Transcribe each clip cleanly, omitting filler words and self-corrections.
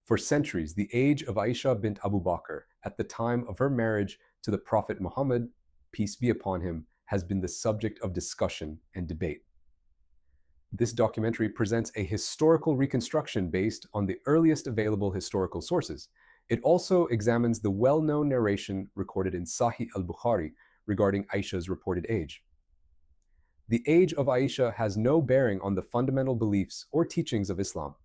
For centuries, the age of Aishah bint Abu Bakr, at the time of her marriage to the Prophet Muhammad, peace be upon him, has been the subject of discussion and debate. This documentary presents a historical reconstruction based on the earliest available historical sources. It also examines the well-known narration recorded in Sahih al-Bukhari regarding Aishah's reported age. The age of Aishah has no bearing on the fundamental beliefs or teachings of Islam.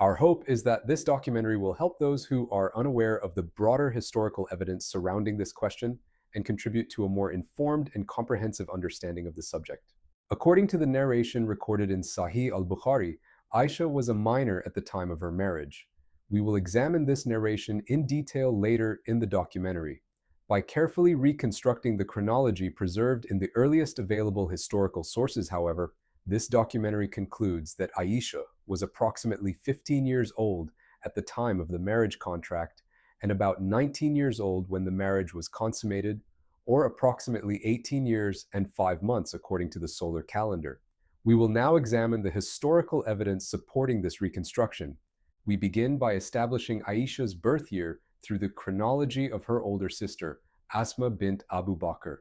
Our hope is that this documentary will help those who are unaware of the broader historical evidence surrounding this question and contribute to a more informed and comprehensive understanding of the subject. According to the narration recorded in Sahih al-Bukhari, Aishah was a minor at the time of her marriage. We will examine this narration in detail later in the documentary. By carefully reconstructing the chronology preserved in the earliest available historical sources, however, this documentary concludes that Aishah was approximately 15 years old at the time of the marriage contract and about 19 years old when the marriage was consummated, or approximately 18 years and 5 months according to the solar calendar. We will now examine the historical evidence supporting this reconstruction. We begin by establishing Aishah's birth year through the chronology of her older sister, Asma bint Abu Bakr.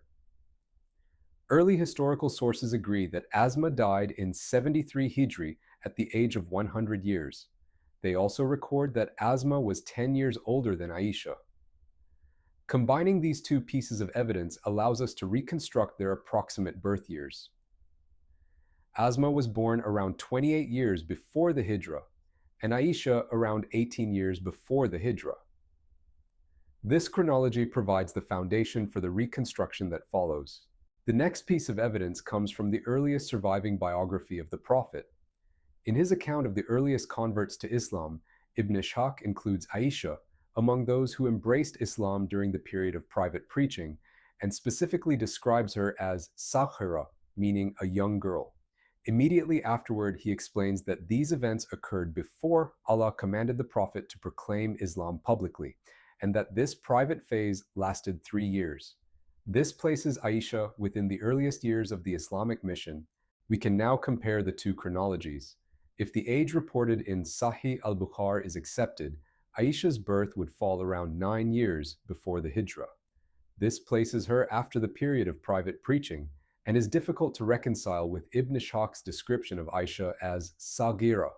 Early historical sources agree that Asma died in 73 Hijri at the age of 100 years. They also record that Asma was 10 years older than Aishah. Combining these two pieces of evidence allows us to reconstruct their approximate birth years. Asma was born around 28 years before the Hijra, and Aishah around 18 years before the Hijra. This chronology provides the foundation for the reconstruction that follows. The next piece of evidence comes from the earliest surviving biography of the Prophet. In his account of the earliest converts to Islam, Ibn Ishaq includes Aishah among those who embraced Islam during the period of private preaching, and specifically describes her as Saghira, meaning a young girl. Immediately afterward, he explains that these events occurred before Allah commanded the Prophet to proclaim Islam publicly, and that this private phase lasted 3 years. This places Aishah within the earliest years of the Islamic mission. We can now compare the two chronologies. If the age reported in Sahih al-Bukhari is accepted, Aishah's birth would fall around 9 years before the Hijra. This places her after the period of private preaching and is difficult to reconcile with Ibn Ishaq's description of Aishah as Saghira,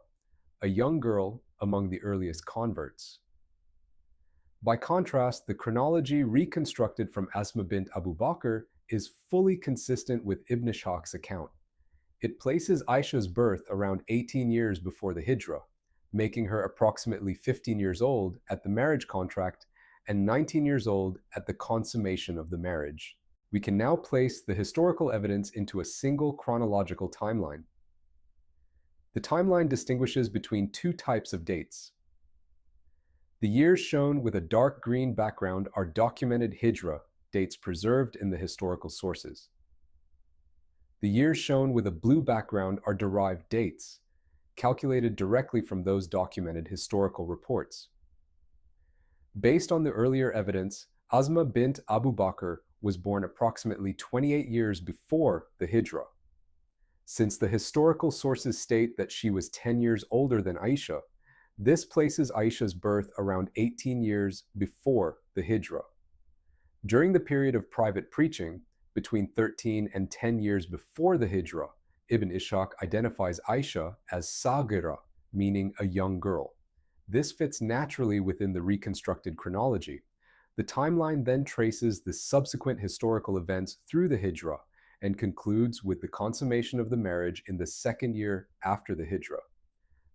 a young girl among the earliest converts. By contrast, the chronology reconstructed from Asma bint Abu Bakr is fully consistent with Ibn Ishaq's account. It places Aishah's birth around 18 years before the Hijra, making her approximately 15 years old at the marriage contract and 19 years old at the consummation of the marriage. We can now place the historical evidence into a single chronological timeline. The timeline distinguishes between two types of dates. The years shown with a dark green background are documented Hijra dates preserved in the historical sources. The years shown with a blue background are derived dates, calculated directly from those documented historical reports. Based on the earlier evidence, Asma bint Abu Bakr was born approximately 28 years before the Hijra. Since the historical sources state that she was 10 years older than Aishah, this places Aishah's birth around 18 years before the Hijra. During the period of private preaching, between 13 and 10 years before the Hijra, Ibn Ishaq identifies Aishah as Saghira, meaning a young girl. This fits naturally within the reconstructed chronology. The timeline then traces the subsequent historical events through the Hijra and concludes with the consummation of the marriage in the second year after the Hijra.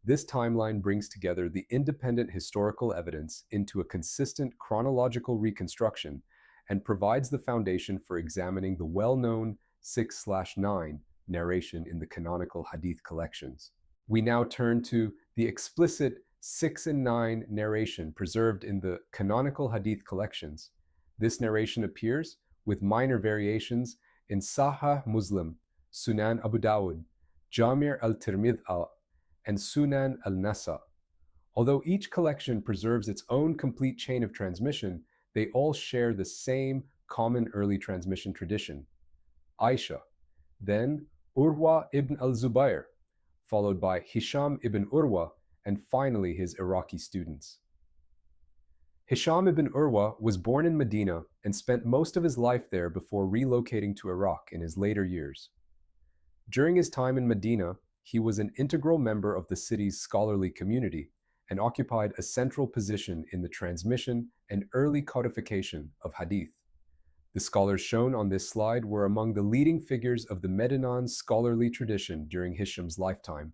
This timeline brings together the independent historical evidence into a consistent chronological reconstruction and provides the foundation for examining the well-known 6/9 narration in the canonical hadith collections. We now turn to the explicit 6 and 9 narration preserved in the canonical hadith collections. This narration appears, with minor variations, in Sahih Muslim, Sunan Abu Dawud, Jamir al-Tirmidhi, and Sunan al-Nasa. Although each collection preserves its own complete chain of transmission, they all share the same common early transmission tradition. Aishah, then Urwa ibn al-Zubayr, followed by Hisham ibn Urwa and finally his Iraqi students. Hisham ibn Urwa was born in Medina and spent most of his life there before relocating to Iraq in his later years. During his time in Medina, he was an integral member of the city's scholarly community and occupied a central position in the transmission and early codification of hadith. The scholars shown on this slide were among the leading figures of the Medinan scholarly tradition during Hisham's lifetime.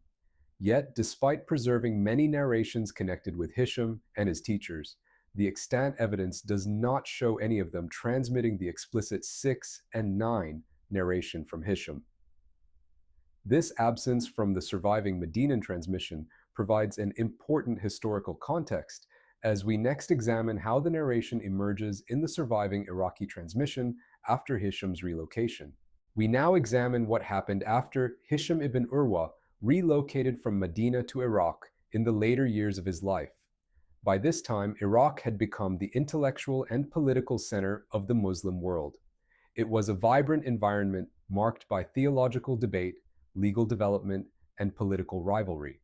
Yet, despite preserving many narrations connected with Hisham and his teachers, the extant evidence does not show any of them transmitting the explicit 6 and 9 narration from Hisham. This absence from the surviving Medinan transmission provides an important historical context as we next examine how the narration emerges in the surviving Iraqi transmission after Hisham's relocation. We now examine what happened after Hisham ibn Urwa relocated from Medina to Iraq in the later years of his life. By this time, Iraq had become the intellectual and political center of the Muslim world. It was a vibrant environment marked by theological debate, legal development, and political rivalry.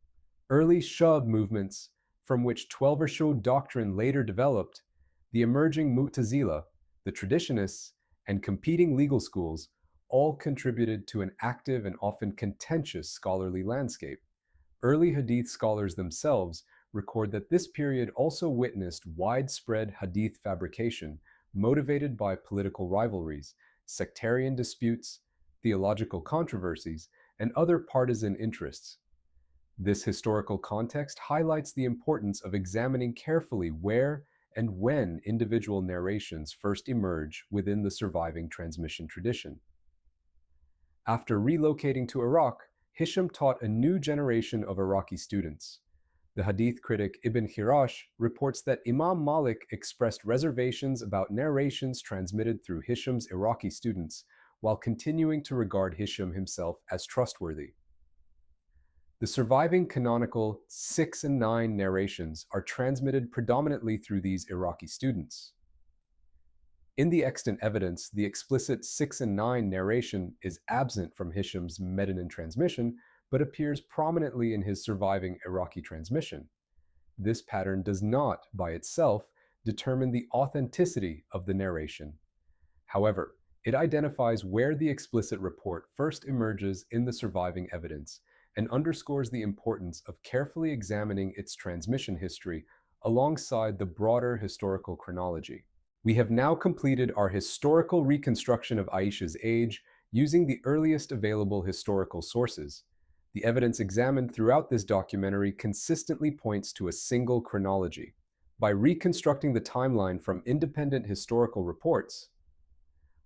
Early Shia movements, from which Twelver Shia doctrine later developed, the emerging Mu'tazila, the traditionists, and competing legal schools all contributed to an active and often contentious scholarly landscape. Early hadith scholars themselves record that this period also witnessed widespread hadith fabrication motivated by political rivalries, sectarian disputes, theological controversies, and other partisan interests. This historical context highlights the importance of examining carefully where and when individual narrations first emerge within the surviving transmission tradition. After relocating to Iraq, Hisham taught a new generation of Iraqi students. The hadith critic Ibn Khirash reports that Imam Malik expressed reservations about narrations transmitted through Hisham's Iraqi students, while continuing to regard Hisham himself as trustworthy. The surviving canonical 6 and 9 narrations are transmitted predominantly through these Iraqi students. In the extant evidence, the explicit 6 and 9 narration is absent from Hisham's Medinan transmission, but appears prominently in his surviving Iraqi transmission. This pattern does not, by itself, determine the authenticity of the narration. However, it identifies where the explicit report first emerges in the surviving evidence and underscores the importance of carefully examining its transmission history alongside the broader historical chronology. We have now completed our historical reconstruction of Aishah's age using the earliest available historical sources. The evidence examined throughout this documentary consistently points to a single chronology. By reconstructing the timeline from independent historical reports,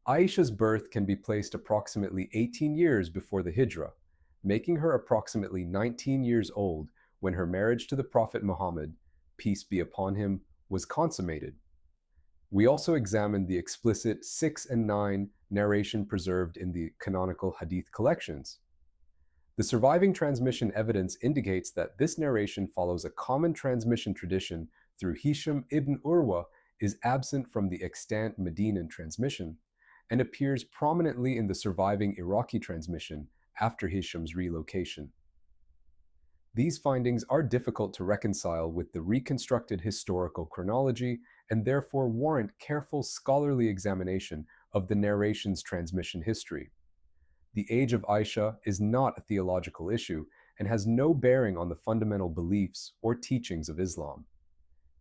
Aishah's birth can be placed approximately 18 years before the Hijrah, making her approximately 19 years old when her marriage to the Prophet Muhammad, peace be upon him, was consummated. We also examined the explicit 6 and 9 narration preserved in the canonical hadith collections. The surviving transmission evidence indicates that this narration follows a common transmission tradition through Hisham ibn Urwa, is absent from the extant Medinan transmission, and appears prominently in the surviving Iraqi transmission after Hisham's relocation. These findings are difficult to reconcile with the reconstructed historical chronology and therefore warrant careful scholarly examination of the narration's transmission history. The age of Aishah is not a theological issue and has no bearing on the fundamental beliefs or teachings of Islam.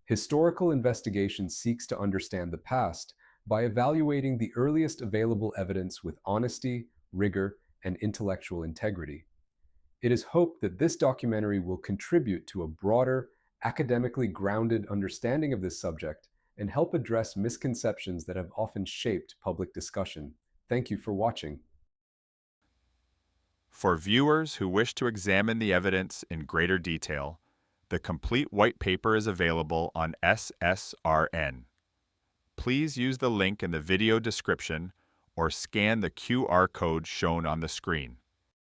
Historical investigation seeks to understand the past by evaluating the earliest available evidence with honesty, rigor, and intellectual integrity. It is hoped that this documentary will contribute to a broader, academically grounded understanding of this subject and help address misconceptions that have often shaped public discussion. Thank you for watching. For viewers who wish to examine the evidence in greater detail, the complete white paper is available on SSRN. Please use the link in the video description or scan the QR code shown on the screen.